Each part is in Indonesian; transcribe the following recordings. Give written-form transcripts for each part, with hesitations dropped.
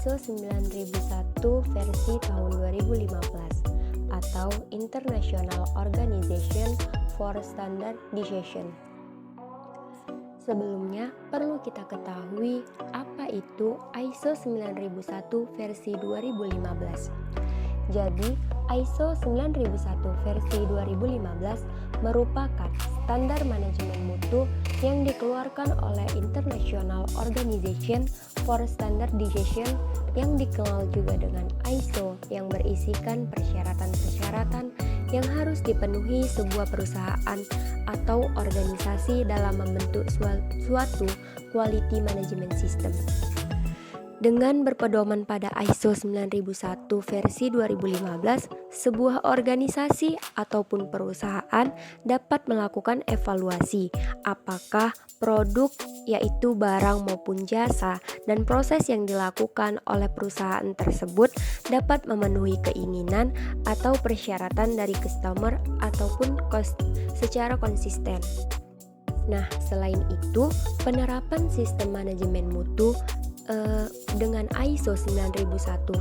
ISO 9001 versi tahun 2015 atau International Organization for Standardization. Sebelumnya, perlu kita ketahui apa itu ISO 9001 versi 2015. Jadi, ISO 9001 versi 2015 merupakan standar manajemen mutu yang dikeluarkan oleh International Organization for Standardization yang dikenal juga dengan ISO, yang berisikan persyaratan-persyaratan yang harus dipenuhi sebuah perusahaan atau organisasi dalam membentuk suatu quality management system. Dengan berpedoman pada ISO 9001 versi 2015, sebuah organisasi ataupun perusahaan dapat melakukan evaluasi apakah produk, yaitu barang maupun jasa, dan proses yang dilakukan oleh perusahaan tersebut dapat memenuhi keinginan atau persyaratan dari customer ataupun secara konsisten. Nah, selain itu, penerapan sistem manajemen mutu dengan ISO 9001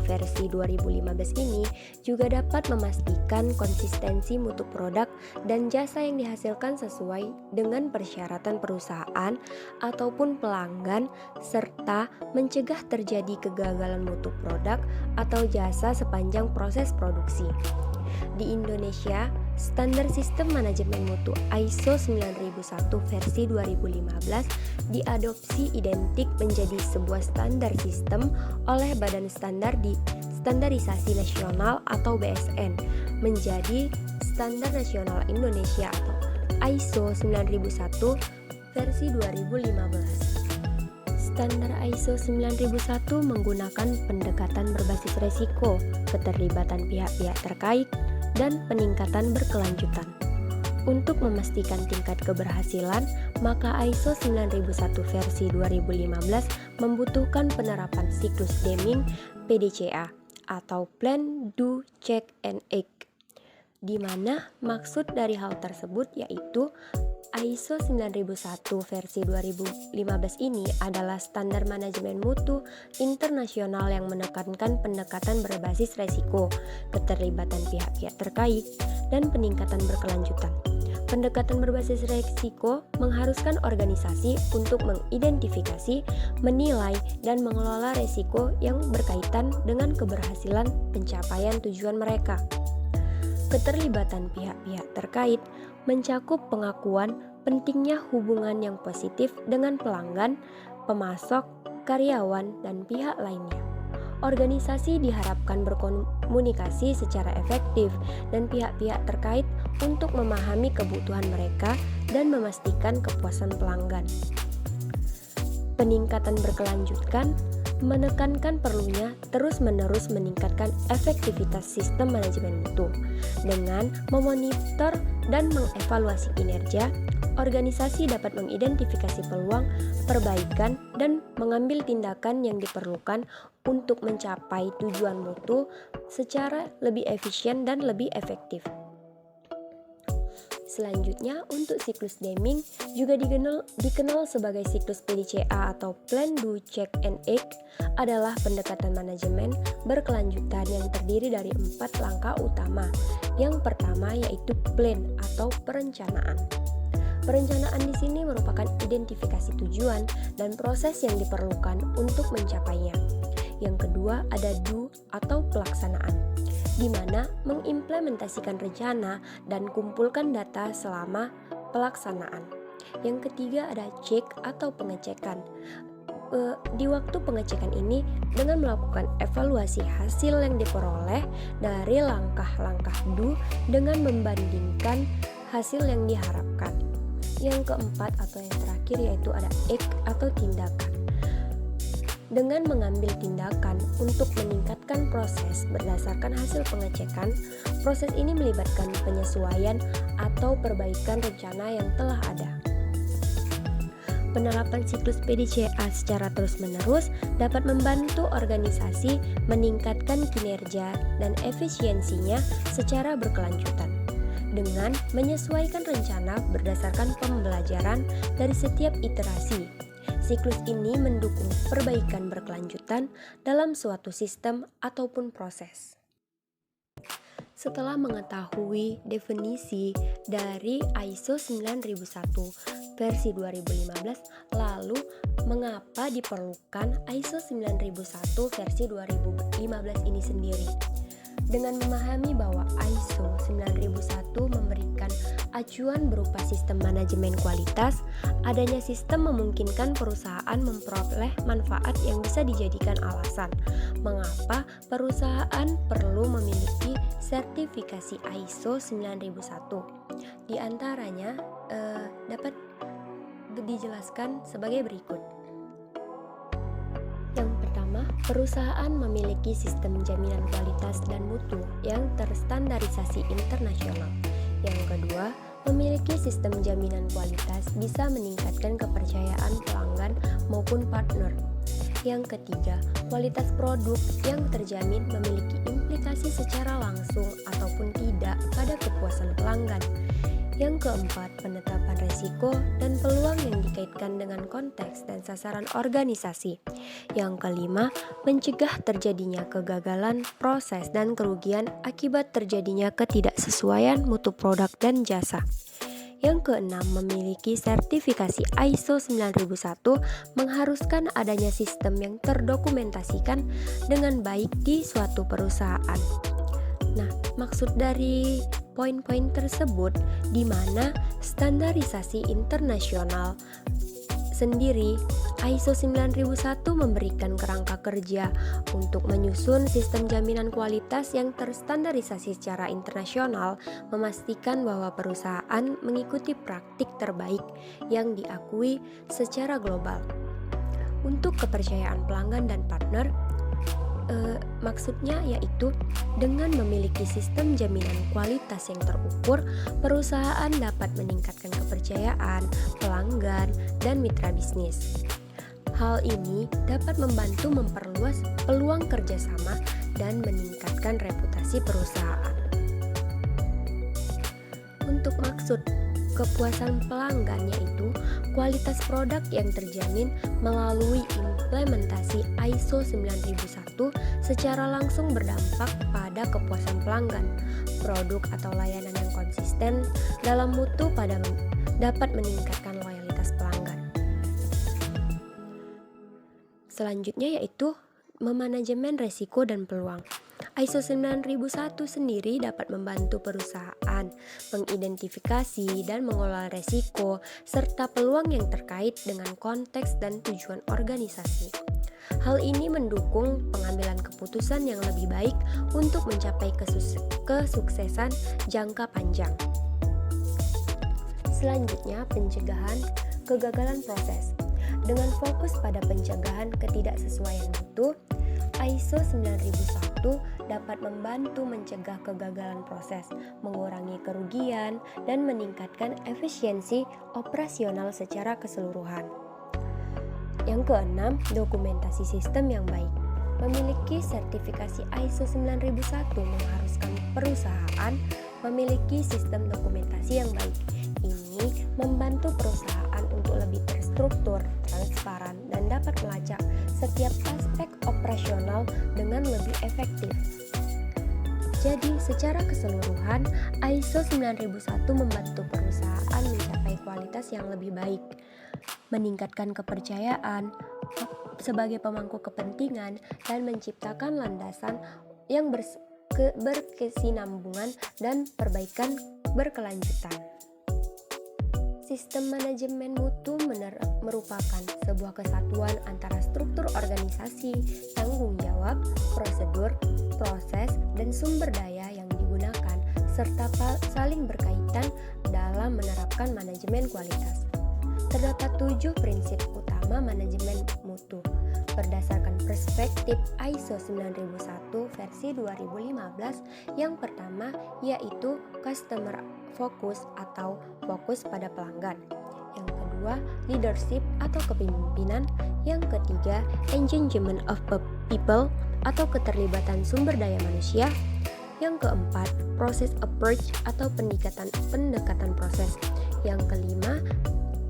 versi 2015 ini juga dapat memastikan konsistensi mutu produk dan jasa yang dihasilkan sesuai dengan persyaratan perusahaan ataupun pelanggan, serta mencegah terjadi kegagalan mutu produk atau jasa sepanjang proses produksi. Di Indonesia, standar sistem manajemen mutu ISO 9001 versi 2015 diadopsi identik menjadi sebuah standar sistem oleh Badan Standarisasi Nasional atau BSN menjadi Standar Nasional Indonesia atau ISO 9001 versi 2015. Standar ISO 9001 menggunakan pendekatan berbasis resiko, keterlibatan pihak-pihak terkait, dan peningkatan berkelanjutan. Untuk memastikan tingkat keberhasilan, maka ISO 9001 versi 2015 membutuhkan penerapan siklus Deming PDCA atau Plan, Do, Check, and Act, di mana maksud dari hal tersebut yaitu ISO 9001 versi 2015 ini adalah standar manajemen mutu internasional yang menekankan pendekatan berbasis resiko, keterlibatan pihak-pihak terkait, dan peningkatan berkelanjutan. Pendekatan berbasis resiko mengharuskan organisasi untuk mengidentifikasi, menilai, dan mengelola resiko yang berkaitan dengan keberhasilan pencapaian tujuan mereka. Keterlibatan pihak-pihak terkait mencakup pengakuan pentingnya hubungan yang positif dengan pelanggan, pemasok, karyawan, dan pihak lainnya. Organisasi diharapkan berkomunikasi secara efektif dan pihak-pihak terkait untuk memahami kebutuhan mereka dan memastikan kepuasan pelanggan. Peningkatan berkelanjutan menekankan perlunya terus-menerus meningkatkan efektivitas sistem manajemen mutu. Dengan memonitor dan mengevaluasi kinerja, organisasi dapat mengidentifikasi peluang perbaikan dan mengambil tindakan yang diperlukan untuk mencapai tujuan mutu secara lebih efisien dan lebih efektif. Selanjutnya, untuk siklus Deming juga dikenal sebagai siklus PDCA atau Plan, Do, Check, and Act, adalah pendekatan manajemen berkelanjutan yang terdiri dari 4 langkah utama. Yang pertama yaitu plan atau perencanaan. Perencanaan di sini merupakan identifikasi tujuan dan proses yang diperlukan untuk mencapainya. Yang kedua ada do atau pelaksanaan, di mana mengimplementasikan rencana dan kumpulkan data selama pelaksanaan. Yang ketiga ada check atau pengecekan. Di waktu pengecekan ini dengan melakukan evaluasi hasil yang diperoleh dari langkah-langkah do dengan membandingkan hasil yang diharapkan. Yang keempat atau yang terakhir yaitu ada act atau tindakan. Dengan mengambil tindakan untuk meningkatkan proses berdasarkan hasil pengecekan, proses ini melibatkan penyesuaian atau perbaikan rencana yang telah ada. Penerapan siklus PDCA secara terus-menerus dapat membantu organisasi meningkatkan kinerja dan efisiensinya secara berkelanjutan dengan menyesuaikan rencana berdasarkan pembelajaran dari setiap iterasi, Siklus ini mendukung perbaikan berkelanjutan dalam suatu sistem ataupun proses. Setelah mengetahui definisi dari ISO 9001 versi 2015, lalu mengapa diperlukan ISO 9001 versi 2015 ini sendiri? Dengan memahami bahwa ISO 9001 memberikan acuan berupa sistem manajemen kualitas, adanya sistem memungkinkan perusahaan memperoleh manfaat yang bisa dijadikan alasan mengapa perusahaan perlu memiliki sertifikasi ISO 9001. Di antaranya dapat dijelaskan sebagai berikut. Yang pertama, perusahaan memiliki sistem jaminan kualitas dan mutu yang terstandarisasi internasional. Yang kedua, memiliki sistem jaminan kualitas bisa meningkatkan kepercayaan pelanggan maupun partner. Yang ketiga, kualitas produk yang terjamin memiliki implikasi secara langsung ataupun tidak pada kepuasan pelanggan. Yang keempat, penetapan risiko dan peluang yang dikaitkan dengan konteks dan sasaran organisasi. Yang kelima, mencegah terjadinya kegagalan proses dan kerugian akibat terjadinya ketidaksesuaian mutu produk dan jasa. Yang keenam, memiliki sertifikasi ISO 9001 mengharuskan adanya sistem yang terdokumentasikan dengan baik di suatu perusahaan. Nah, maksud dari poin-poin tersebut di mana standarisasi internasional sendiri ISO 9001 memberikan kerangka kerja untuk menyusun sistem jaminan kualitas yang terstandarisasi secara internasional, memastikan bahwa perusahaan mengikuti praktik terbaik yang diakui secara global. Untuk kepercayaan pelanggan dan partner, maksudnya yaitu dengan memiliki sistem jaminan kualitas yang terukur, perusahaan dapat meningkatkan kepercayaan pelanggan dan mitra bisnis. Hal ini dapat membantu memperluas peluang kerjasama dan meningkatkan reputasi perusahaan. Untuk maksud kepuasan pelanggan yaitu kualitas produk yang terjamin melalui implementasi ISO 9001 secara langsung berdampak pada kepuasan pelanggan. Produk atau layanan yang konsisten dalam mutu dapat meningkatkan loyalitas pelanggan. Selanjutnya yaitu memanajemen risiko dan peluang. ISO 9001 sendiri dapat membantu perusahaan mengidentifikasi dan mengelola risiko serta peluang yang terkait dengan konteks dan tujuan organisasi. Hal ini mendukung pengambilan keputusan yang lebih baik untuk mencapai kesuksesan jangka panjang. Selanjutnya, pencegahan kegagalan proses. Dengan fokus pada pencegahan ketidaksesuaian mutu, ISO 9001 dapat membantu mencegah kegagalan proses, mengurangi kerugian, dan meningkatkan efisiensi operasional secara keseluruhan. Yang keenam, dokumentasi sistem yang baik. Memiliki sertifikasi ISO 9001 mengharuskan perusahaan memiliki sistem dokumentasi yang baik. Ini membantu perusahaan untuk lebih terstruktur, transparan, dan dapat melacak setiap aspek operasional dengan lebih efektif. Jadi, secara keseluruhan, ISO 9001 membantu perusahaan mencapai kualitas yang lebih baik, meningkatkan kepercayaan sebagai pemangku kepentingan, dan menciptakan landasan yang berkesinambungan dan perbaikan berkelanjutan. Sistem manajemen mutu merupakan sebuah kesatuan antara struktur organisasi, tanggung jawab, prosedur, proses, dan sumber daya yang digunakan, serta saling berkaitan dalam menerapkan manajemen kualitas. Terdapat 7 prinsip utama manajemen mutu berdasarkan perspektif ISO 9001 versi 2015. Yang pertama yaitu customer focus atau fokus pada pelanggan. Yang kedua, leadership atau kepemimpinan. Yang ketiga, engagement of people atau keterlibatan sumber daya manusia. Yang keempat, process approach atau pendekatan proses. Yang kelima,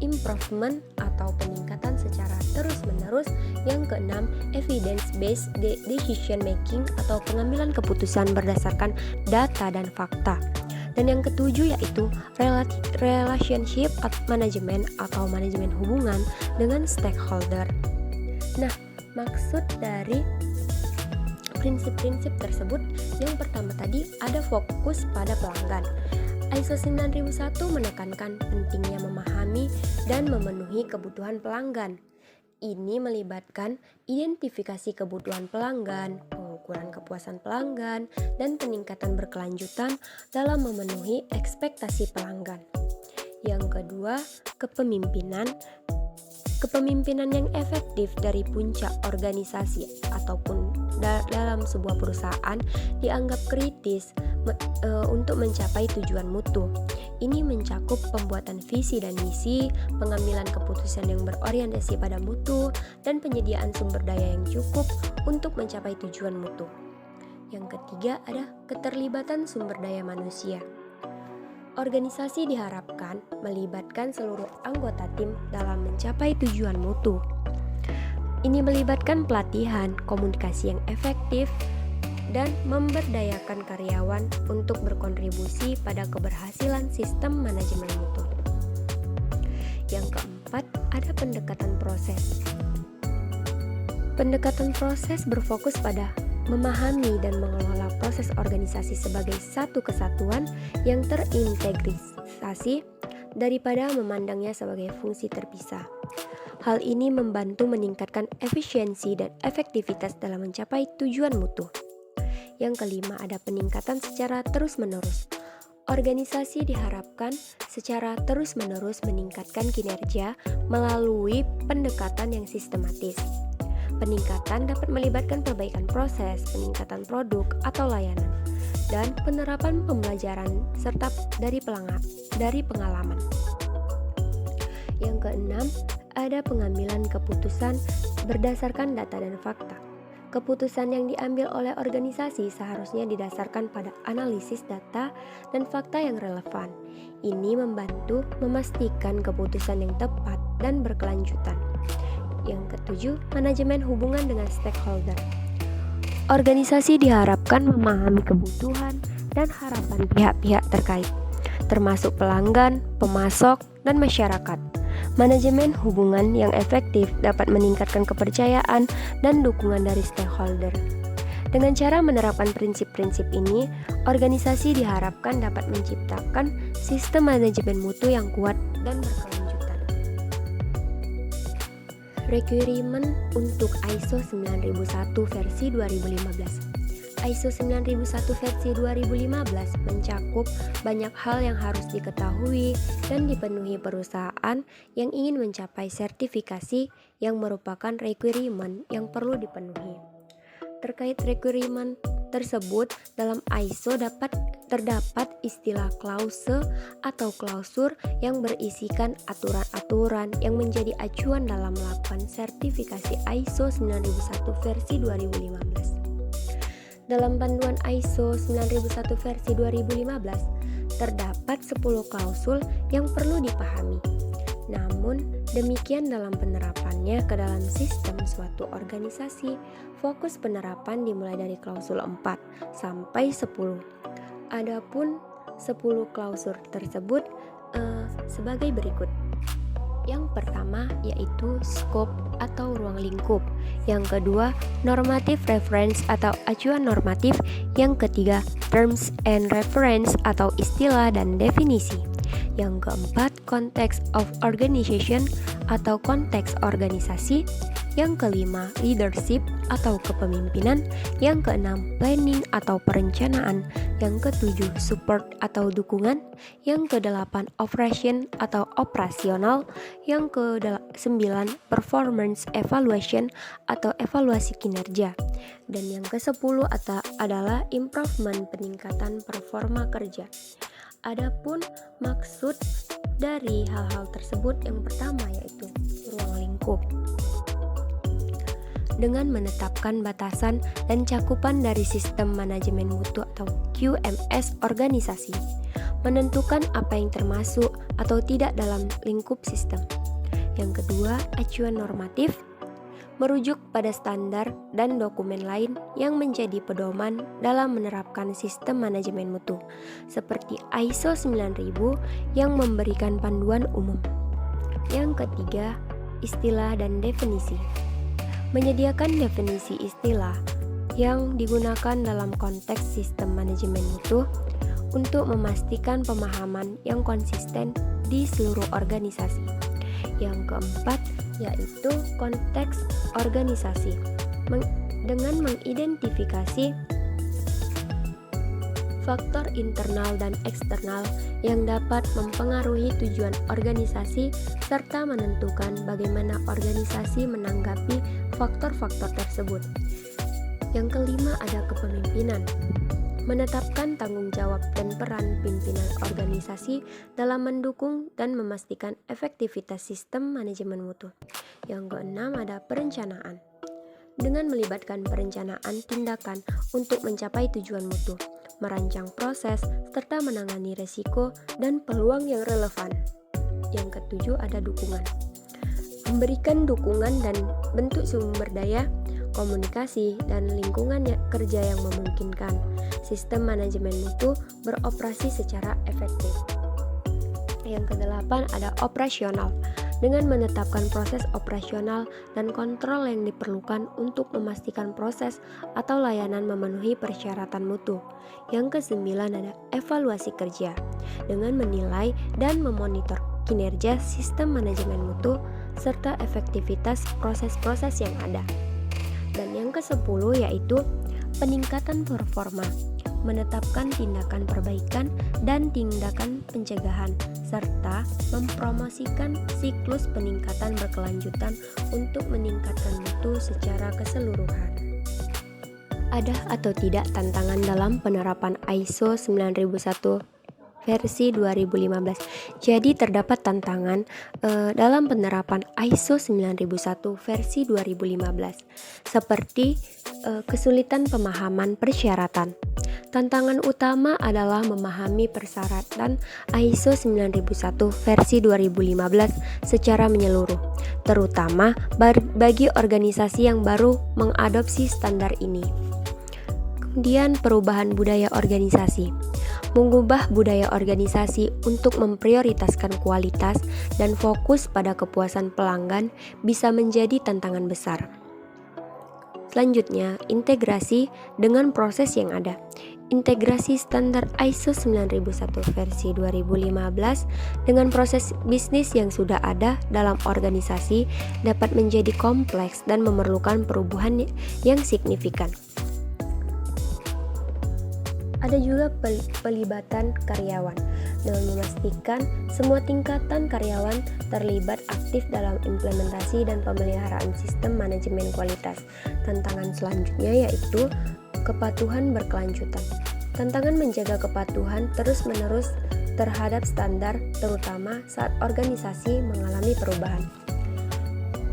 improvement atau peningkatan secara terus-menerus. Yang keenam, evidence-based decision making atau pengambilan keputusan berdasarkan data dan fakta. Dan yang ketujuh yaitu relationship management atau manajemen hubungan dengan stakeholder. Nah, maksud dari prinsip-prinsip tersebut, yang pertama tadi ada fokus pada pelanggan. ISO 9001 menekankan pentingnya memahami dan memenuhi kebutuhan pelanggan. Ini melibatkan identifikasi kebutuhan pelanggan, pengukuran kepuasan pelanggan, dan peningkatan berkelanjutan dalam memenuhi ekspektasi pelanggan. Yang kedua, kepemimpinan yang efektif dari puncak organisasi ataupun dalam sebuah perusahaan dianggap kritis untuk mencapai tujuan mutu. Ini mencakup pembuatan visi dan misi, pengambilan keputusan yang berorientasi pada mutu, dan penyediaan sumber daya yang cukup untuk mencapai tujuan mutu. Yang ketiga ada keterlibatan sumber daya manusia. Organisasi diharapkan melibatkan seluruh anggota tim dalam mencapai tujuan mutu. Ini melibatkan pelatihan, komunikasi yang efektif, dan memberdayakan karyawan untuk berkontribusi pada keberhasilan sistem manajemen mutu. Yang keempat, ada pendekatan proses. Pendekatan proses berfokus pada memahami dan mengelola proses organisasi sebagai satu kesatuan yang terintegrasi daripada memandangnya sebagai fungsi terpisah. Hal ini membantu meningkatkan efisiensi dan efektivitas dalam mencapai tujuan mutu. Yang kelima, ada peningkatan secara terus-menerus. Organisasi diharapkan secara terus-menerus meningkatkan kinerja melalui pendekatan yang sistematis. Peningkatan dapat melibatkan perbaikan proses, peningkatan produk atau layanan, dan penerapan pembelajaran serta dari pengalaman. Yang keenam, ada pengambilan keputusan berdasarkan data dan fakta. Keputusan yang diambil oleh organisasi seharusnya didasarkan pada analisis data dan fakta yang relevan. Ini membantu memastikan keputusan yang tepat dan berkelanjutan. Yang ketujuh, manajemen hubungan dengan stakeholder. Organisasi diharapkan memahami kebutuhan dan harapan pihak-pihak terkait, termasuk pelanggan, pemasok, dan masyarakat. Manajemen hubungan yang efektif dapat meningkatkan kepercayaan dan dukungan dari stakeholder. Dengan cara menerapkan prinsip-prinsip ini, organisasi diharapkan dapat menciptakan sistem manajemen mutu yang kuat dan berkelanjutan. Requirement untuk ISO 9001 versi 2015. ISO 9001 versi 2015 mencakup banyak hal yang harus diketahui dan dipenuhi perusahaan yang ingin mencapai sertifikasi yang merupakan requirement yang perlu dipenuhi. Terkait requirement tersebut, dalam ISO terdapat istilah klause atau klausur yang berisikan aturan-aturan yang menjadi acuan dalam melakukan sertifikasi ISO 9001 versi 2015. Dalam panduan ISO 9001 versi 2015, terdapat 10 klausul yang perlu dipahami. Namun, demikian dalam penerapannya ke dalam sistem suatu organisasi, fokus penerapan dimulai dari klausul 4 sampai 10. Adapun 10 klausul tersebut sebagai berikut. Yang pertama yaitu scope atau ruang lingkup. Yang kedua, normative reference atau acuan normatif. Yang ketiga, terms and reference atau istilah dan definisi. Yang keempat, context of organization atau konteks organisasi. Yang kelima, leadership atau kepemimpinan. Yang keenam, planning atau perencanaan. Yang ketujuh, support atau dukungan. Yang kedelapan, operation atau operasional. Yang kesembilan, performance evaluation atau evaluasi kinerja. Dan yang kesepuluh adalah improvement, peningkatan performa kerja. Adapun maksud dari hal-hal tersebut, yang pertama yaitu ruang lingkup. Dengan menetapkan batasan dan cakupan dari sistem manajemen mutu atau QMS organisasi, menentukan apa yang termasuk atau tidak dalam lingkup sistem. Yang kedua, acuan normatif, merujuk pada standar dan dokumen lain yang menjadi pedoman dalam menerapkan sistem manajemen mutu, seperti ISO 9000 yang memberikan panduan umum. Yang ketiga, istilah dan definisi. Menyediakan definisi istilah yang digunakan dalam konteks sistem manajemen mutu untuk memastikan pemahaman yang konsisten di seluruh organisasi. Yang keempat, yaitu konteks organisasi, dengan mengidentifikasi faktor internal dan eksternal yang dapat mempengaruhi tujuan organisasi serta menentukan bagaimana organisasi menanggapi faktor-faktor tersebut. Yang kelima, ada kepemimpinan. Menetapkan tanggung jawab dan peran pimpinan organisasi dalam mendukung dan memastikan efektivitas sistem manajemen mutu. Yang keenam, ada perencanaan. Dengan melibatkan perencanaan tindakan untuk mencapai tujuan mutu, merancang proses, serta menangani risiko dan peluang yang relevan. Yang ketujuh, ada dukungan. Memberikan dukungan dan bentuk sumber daya, komunikasi, dan lingkungan kerja yang memungkinkan sistem manajemen mutu beroperasi secara efektif. Yang kedelapan, ada operasional. Dengan menetapkan proses operasional dan kontrol yang diperlukan untuk memastikan proses atau layanan memenuhi persyaratan mutu. Yang kesembilan, ada evaluasi kerja. Dengan menilai dan memonitor kinerja sistem manajemen mutu serta efektivitas proses-proses yang ada. Dan yang ke-10 yaitu peningkatan performa, menetapkan tindakan perbaikan dan tindakan pencegahan, serta mempromosikan siklus peningkatan berkelanjutan untuk meningkatkan mutu secara keseluruhan. Ada atau tidak tantangan dalam penerapan ISO 9001 versi 2015. Jadi terdapat tantangan dalam penerapan ISO 9001 versi 2015 seperti kesulitan pemahaman persyaratan. Tantangan utama adalah memahami persyaratan ISO 9001 versi 2015 secara menyeluruh, terutama bagi organisasi yang baru mengadopsi standar ini. Kemudian perubahan budaya organisasi. Mengubah budaya organisasi untuk memprioritaskan kualitas dan fokus pada kepuasan pelanggan bisa menjadi tantangan besar. Selanjutnya, integrasi dengan proses yang ada. Integrasi standar ISO 9001 versi 2015 dengan proses bisnis yang sudah ada dalam organisasi dapat menjadi kompleks dan memerlukan perubahan yang signifikan. Ada juga pelibatan karyawan dengan memastikan semua tingkatan karyawan terlibat aktif dalam implementasi dan pemeliharaan sistem manajemen kualitas. Tantangan selanjutnya yaitu kepatuhan berkelanjutan. Tantangan menjaga kepatuhan terus-menerus terhadap standar, terutama saat organisasi mengalami perubahan.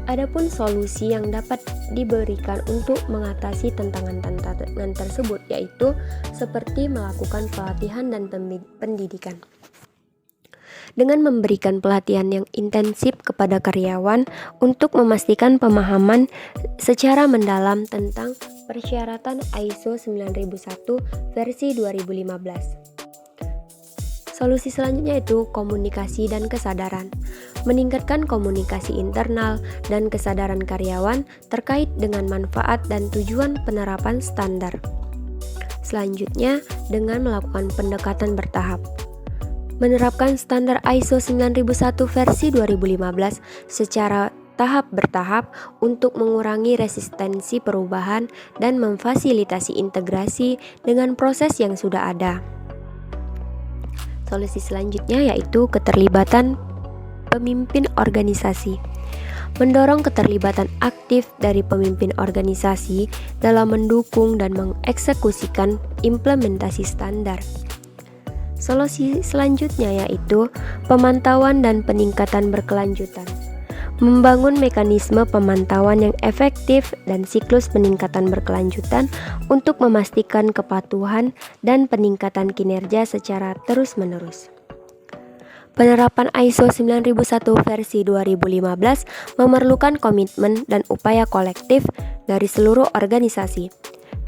Adapun solusi yang dapat diberikan untuk mengatasi tantangan tersebut yaitu seperti melakukan pelatihan dan pendidikan. Dengan memberikan pelatihan yang intensif kepada karyawan untuk memastikan pemahaman secara mendalam tentang persyaratan ISO 9001 versi 2015. Solusi selanjutnya yaitu komunikasi dan kesadaran. Meningkatkan komunikasi internal dan kesadaran karyawan terkait dengan manfaat dan tujuan penerapan standar. Selanjutnya, dengan melakukan pendekatan bertahap. Menerapkan standar ISO 9001 versi 2015 secara tahap bertahap untuk mengurangi resistensi perubahan dan memfasilitasi integrasi dengan proses yang sudah ada. Solusi selanjutnya yaitu keterlibatan pemimpin organisasi. Mendorong keterlibatan aktif dari pemimpin organisasi dalam mendukung dan mengeksekusikan implementasi standar. Solusi selanjutnya yaitu pemantauan dan peningkatan berkelanjutan. Membangun mekanisme pemantauan yang efektif dan siklus peningkatan berkelanjutan untuk memastikan kepatuhan dan peningkatan kinerja secara terus-menerus. Penerapan ISO 9001 versi 2015 memerlukan komitmen dan upaya kolektif dari seluruh organisasi,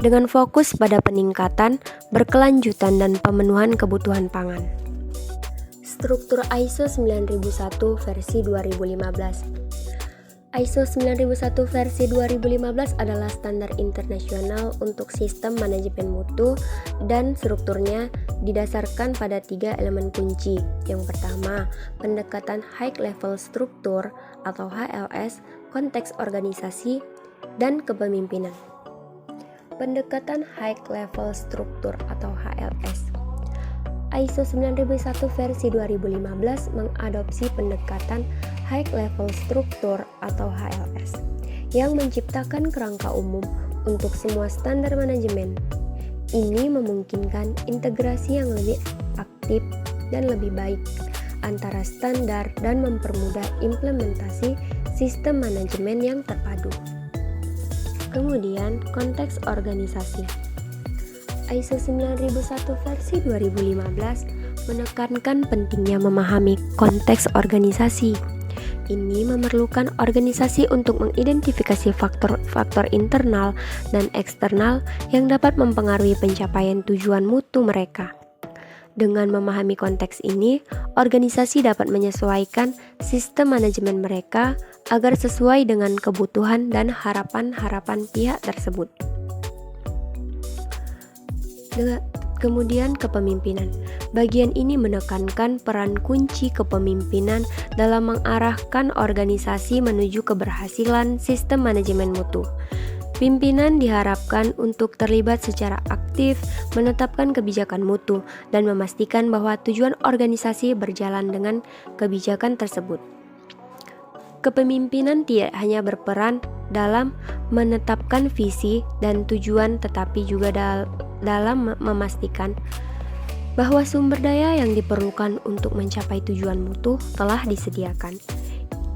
dengan fokus pada peningkatan, berkelanjutan, dan pemenuhan kebutuhan pangan. Struktur ISO 9001 versi 2015. ISO 9001 versi 2015 adalah standar internasional untuk sistem manajemen mutu dan strukturnya didasarkan pada 3 elemen kunci. Yang pertama, pendekatan High Level Structure atau HLS, konteks organisasi, dan kepemimpinan. Pendekatan High Level Structure atau HLS. ISO 9001 versi 2015 mengadopsi pendekatan High Level Structure atau HLS yang menciptakan kerangka umum untuk semua standar manajemen. Ini memungkinkan integrasi yang lebih aktif dan lebih baik antara standar dan mempermudah implementasi sistem manajemen yang terpadu. Kemudian, konteks organisasi. ISO 9001 versi 2015 menekankan pentingnya memahami konteks organisasi. Ini memerlukan organisasi untuk mengidentifikasi faktor-faktor internal dan eksternal yang dapat mempengaruhi pencapaian tujuan mutu mereka. Dengan memahami konteks ini, organisasi dapat menyesuaikan sistem manajemen mereka agar sesuai dengan kebutuhan dan harapan-harapan pihak tersebut. Kemudian kepemimpinan. Bagian ini menekankan peran kunci kepemimpinan dalam mengarahkan organisasi menuju keberhasilan sistem manajemen mutu. Pimpinan diharapkan untuk terlibat secara aktif, menetapkan kebijakan mutu, dan memastikan bahwa tujuan organisasi berjalan dengan kebijakan tersebut. Kepemimpinan tidak hanya berperan dalam menetapkan visi dan tujuan, tetapi juga dalam memastikan bahwa sumber daya yang diperlukan untuk mencapai tujuan mutu telah disediakan.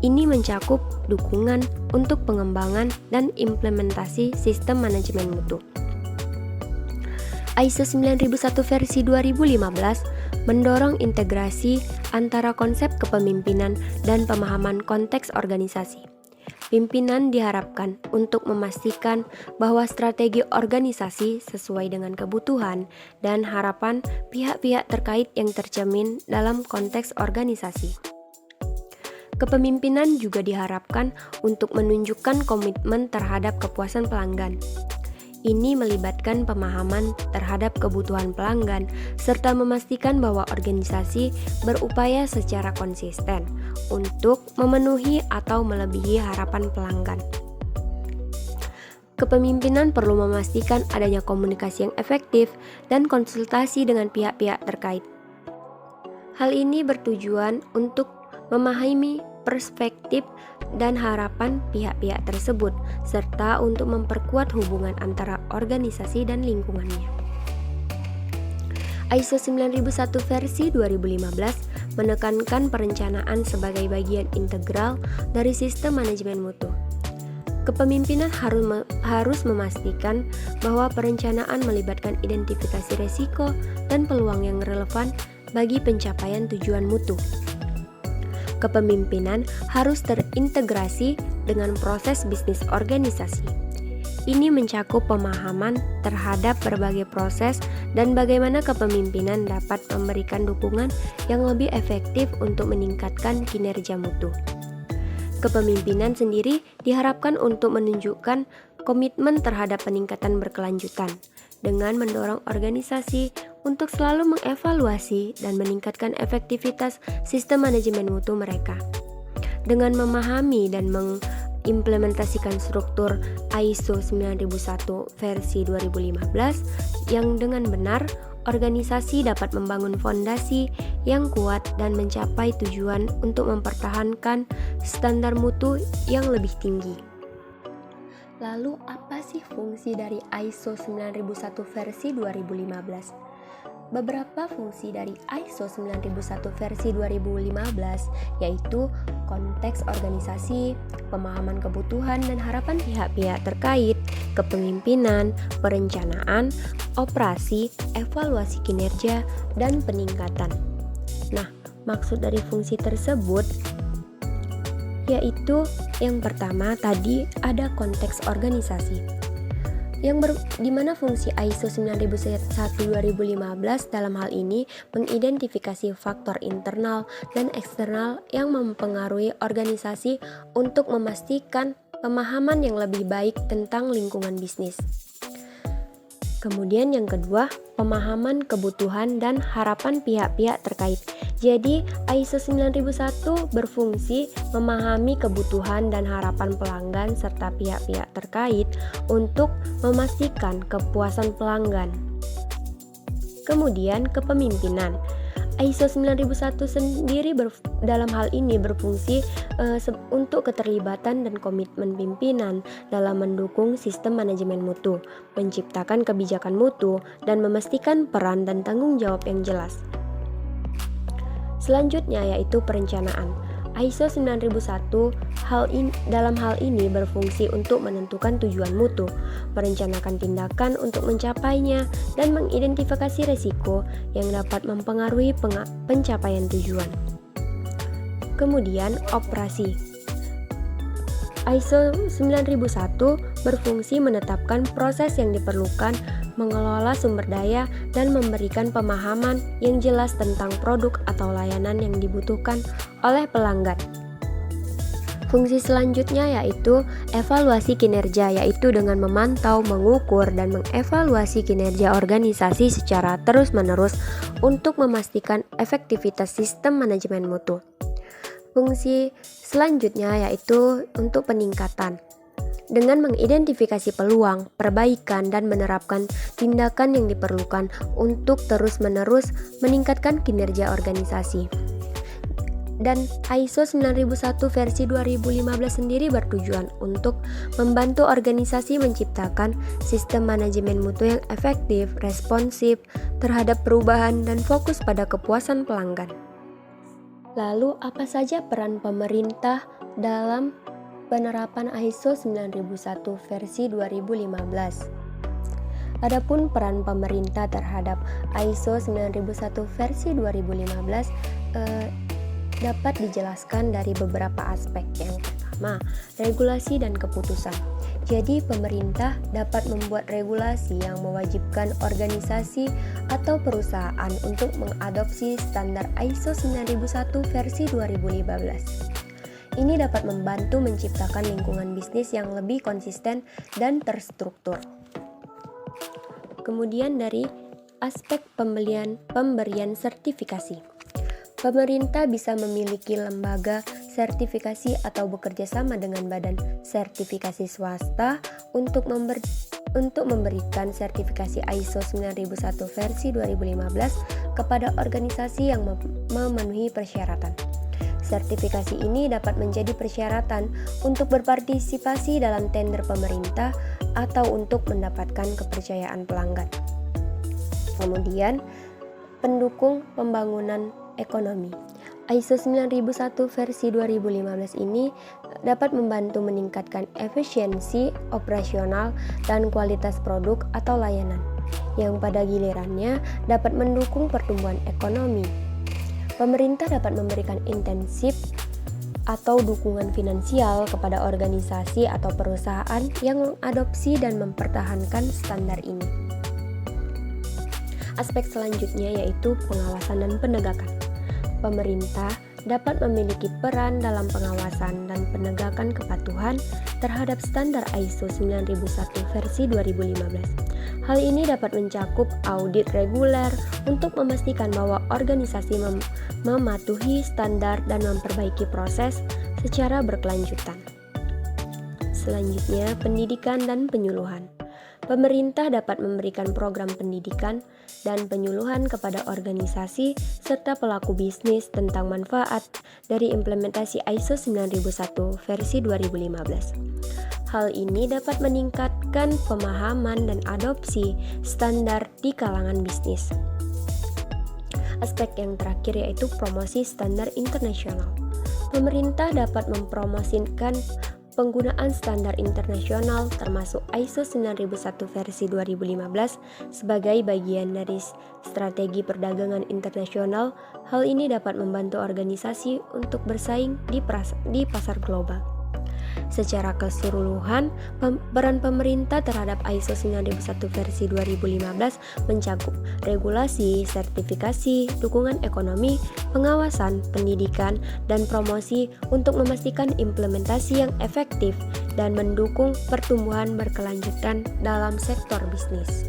Ini mencakup dukungan untuk pengembangan dan implementasi sistem manajemen mutu. ISO 9001 versi 2015 mendorong integrasi antara konsep kepemimpinan dan pemahaman konteks organisasi. Pimpinan diharapkan untuk memastikan bahwa strategi organisasi sesuai dengan kebutuhan dan harapan pihak-pihak terkait yang tercermin dalam konteks organisasi. Kepemimpinan juga diharapkan untuk menunjukkan komitmen terhadap kepuasan pelanggan. Ini melibatkan pemahaman terhadap kebutuhan pelanggan serta memastikan bahwa organisasi berupaya secara konsisten untuk memenuhi atau melebihi harapan pelanggan. Kepemimpinan perlu memastikan adanya komunikasi yang efektif dan konsultasi dengan pihak-pihak terkait. Hal ini bertujuan untuk memahami perspektif dan harapan pihak-pihak tersebut, serta untuk memperkuat hubungan antara organisasi dan lingkungannya. ISO 9001 versi 2015 menekankan perencanaan sebagai bagian integral dari sistem manajemen mutu. Kepemimpinan harus memastikan bahwa perencanaan melibatkan identifikasi risiko dan peluang yang relevan bagi pencapaian tujuan mutu. Kepemimpinan harus terintegrasi dengan proses bisnis organisasi. Ini mencakup pemahaman terhadap berbagai proses dan bagaimana kepemimpinan dapat memberikan dukungan yang lebih efektif untuk meningkatkan kinerja mutu. Kepemimpinan sendiri diharapkan untuk menunjukkan komitmen terhadap peningkatan berkelanjutan dengan mendorong organisasi untuk selalu mengevaluasi dan meningkatkan efektivitas sistem manajemen mutu mereka. Dengan memahami dan mengimplementasikan struktur ISO 9001 versi 2015 yang dengan benar, organisasi dapat membangun fondasi yang kuat dan mencapai tujuan untuk mempertahankan standar mutu yang lebih tinggi. Lalu apa sih fungsi dari ISO 9001 versi 2015? Beberapa fungsi dari ISO 9001 versi 2015 yaitu konteks organisasi, pemahaman kebutuhan dan harapan pihak-pihak terkait, kepemimpinan, perencanaan, operasi, evaluasi kinerja, dan peningkatan. Nah, Maksud dari fungsi tersebut yaitu yang pertama tadi ada konteks organisasi. Di mana fungsi ISO 9001:2015 dalam hal ini mengidentifikasi faktor internal dan eksternal yang mempengaruhi organisasi untuk memastikan pemahaman yang lebih baik tentang lingkungan bisnis. Kemudian yang kedua, pemahaman kebutuhan dan harapan pihak-pihak terkait. Jadi, ISO 9001 berfungsi memahami kebutuhan dan harapan pelanggan serta pihak-pihak terkait untuk memastikan kepuasan pelanggan. Kemudian, kepemimpinan. ISO 9001 sendiri dalam hal ini berfungsi untuk keterlibatan dan komitmen pimpinan dalam mendukung sistem manajemen mutu, menciptakan kebijakan mutu, dan memastikan peran dan tanggung jawab yang jelas. Selanjutnya yaitu perencanaan. ISO 9001 dalam hal ini berfungsi untuk menentukan tujuan mutu, merencanakan tindakan untuk mencapainya, dan mengidentifikasi risiko yang dapat mempengaruhi pencapaian tujuan. Kemudian, operasi. ISO 9001 berfungsi menetapkan proses yang diperlukan, mengelola sumber daya, dan memberikan pemahaman yang jelas tentang produk atau layanan yang dibutuhkan oleh pelanggan. Fungsi selanjutnya yaitu evaluasi kinerja, yaitu dengan memantau, mengukur, dan mengevaluasi kinerja organisasi secara terus-menerus untuk memastikan efektivitas sistem manajemen mutu. Fungsi selanjutnya yaitu untuk peningkatan. Dengan mengidentifikasi peluang, perbaikan, dan menerapkan tindakan yang diperlukan untuk terus-menerus meningkatkan kinerja organisasi. Dan ISO 9001 versi 2015 sendiri bertujuan untuk membantu organisasi menciptakan sistem manajemen mutu yang efektif, responsif terhadap perubahan, dan fokus pada kepuasan pelanggan. Lalu, apa saja peran pemerintah dalam penerapan ISO 9001 versi 2015? Adapun peran pemerintah terhadap ISO 9001 versi 2015 dapat dijelaskan dari beberapa aspek. Yang pertama, regulasi dan keputusan. Jadi, pemerintah dapat membuat regulasi yang mewajibkan organisasi atau perusahaan untuk mengadopsi standar ISO 9001 versi 2015. Ini dapat membantu menciptakan lingkungan bisnis yang lebih konsisten dan terstruktur. Kemudian dari aspek pemberian sertifikasi. Pemerintah bisa memiliki lembaga sertifikasi atau bekerja sama dengan badan sertifikasi swasta untuk memberikan sertifikasi ISO 9001 versi 2015 kepada organisasi yang memenuhi persyaratan. Sertifikasi ini dapat menjadi persyaratan untuk berpartisipasi dalam tender pemerintah atau untuk mendapatkan kepercayaan pelanggan. Kemudian, pendukung pembangunan ekonomi. ISO 9001 versi 2015 ini dapat membantu meningkatkan efisiensi operasional dan kualitas produk atau layanan, yang pada gilirannya dapat mendukung pertumbuhan ekonomi. Pemerintah dapat memberikan intensif atau dukungan finansial kepada organisasi atau perusahaan yang mengadopsi dan mempertahankan standar ini. Aspek selanjutnya yaitu pengawasan dan penegakan. Pemerintah dapat memiliki peran dalam pengawasan dan penegakan kepatuhan terhadap standar ISO 9001 versi 2015. Hal ini dapat mencakup audit reguler untuk memastikan bahwa organisasi mematuhi standar dan memperbaiki proses secara berkelanjutan. Selanjutnya, pendidikan dan penyuluhan. Pemerintah dapat memberikan program pendidikan dan penyuluhan kepada organisasi serta pelaku bisnis tentang manfaat dari implementasi ISO 9001 versi 2015. Hal ini dapat meningkatkan pemahaman dan adopsi standar di kalangan bisnis. Aspek yang terakhir yaitu promosi standar internasional. Pemerintah dapat mempromosikan penggunaan standar internasional termasuk ISO 9001 versi 2015 sebagai bagian dari strategi perdagangan internasional. Hal ini dapat membantu organisasi untuk bersaing di pasar global. Secara keseluruhan, peran pemerintah terhadap ISO 9001 versi 2015 mencakup regulasi, sertifikasi, dukungan ekonomi, pengawasan, pendidikan, dan promosi untuk memastikan implementasi yang efektif dan mendukung pertumbuhan berkelanjutan dalam sektor bisnis.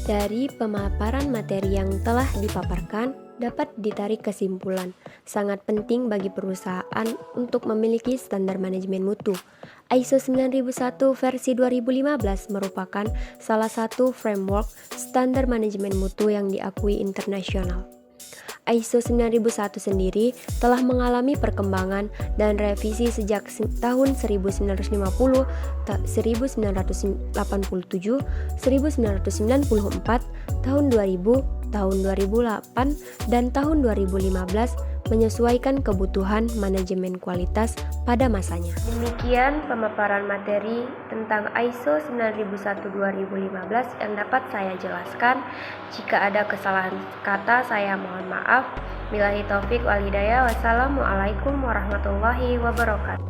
Dari pemaparan materi yang telah dipaparkan, dapat ditarik kesimpulan sangat penting bagi perusahaan untuk memiliki standar manajemen mutu. ISO 9001 versi 2015 merupakan salah satu framework standar manajemen mutu yang diakui internasional. ISO 9001 sendiri telah mengalami perkembangan dan revisi sejak tahun 1950, 1987, 1994, tahun 2000, tahun 2008, dan tahun 2015 menyesuaikan kebutuhan manajemen kualitas pada masanya. Demikian pemaparan materi tentang ISO 9001-2015 yang dapat saya jelaskan. Jika ada kesalahan kata, saya mohon maaf. Billahi taufik wal hidayah. Wassalamualaikum warahmatullahi wabarakatuh.